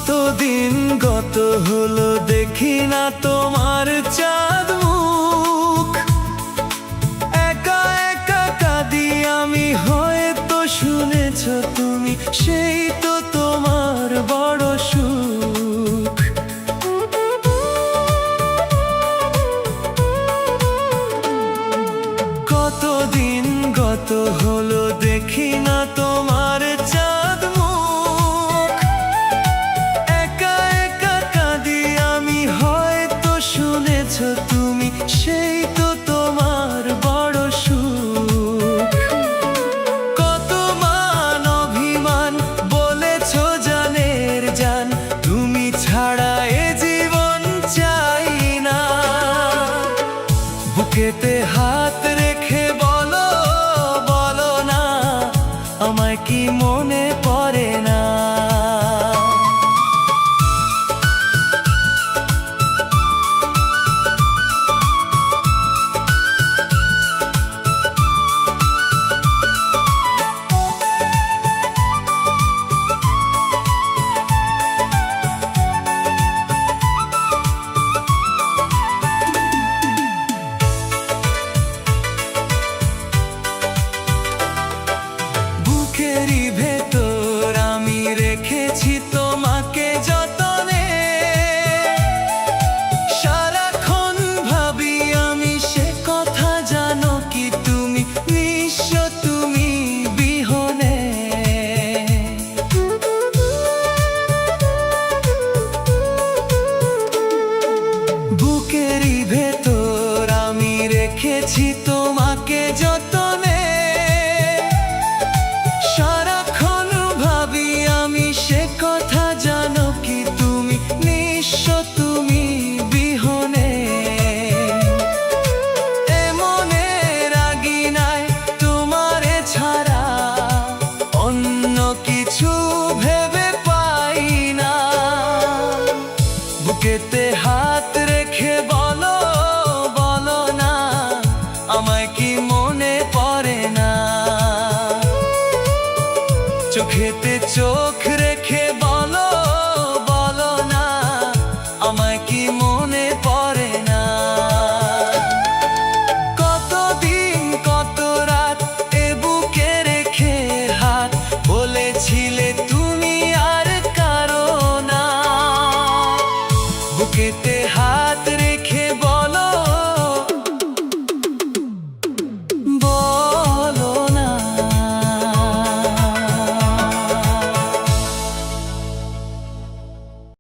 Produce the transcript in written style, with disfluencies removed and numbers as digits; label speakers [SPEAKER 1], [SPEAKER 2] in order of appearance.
[SPEAKER 1] কতদিন গত হলো দেখি না তোমার চাঁদ মুখ। একা একা কাঁদি আমি, হয়তো শুনেছ তুমি, সেই তো তোমার বড় সুখ। কতদিন গত হলো দেখি না তোমার চাঁদ মুখ। একা একা কাঁদি আমি, হয়তো শুনেছ তুমি, সেই তো তোমার বড় সুখ। কত মান অভিমান বলেছ জানের জান, তুমি ছাড়া এ জীবন চাই না। বুকেতে হাত রেখে বলো, বলো না, আমায় কি মনে পড়ে না? বুকেরই ভেতর আমি রেখেছি তোমাকে যতনে। সারাক্ষণ ভাবি আমি সে কথা, জানো কি তুমি, নিঃস্ব তুমি বিহনে। বুকেরই ভেতর আমি রেখেছি তোমাকে যতনে। সারাক্ষণ ভাবি আমি সে কথা, জানো কি তুমি, নিঃস্ব তুমি বিহনে। এমনে রাগি নাই তোমারে ছাড়া, অন্য কিছু ভেবে পাই না। বুকেতে হাত রেখে বলো, বলো না, আমায় কি মনে পড়ে না? চোখেতে চোখ রেখে বলো, বলো না, আমায় কি মনে পড়ে না? কতদিন কত রাত এ বুকে রেখে হাত, বলেছিলে তুমি আর কারো না। বুকেতে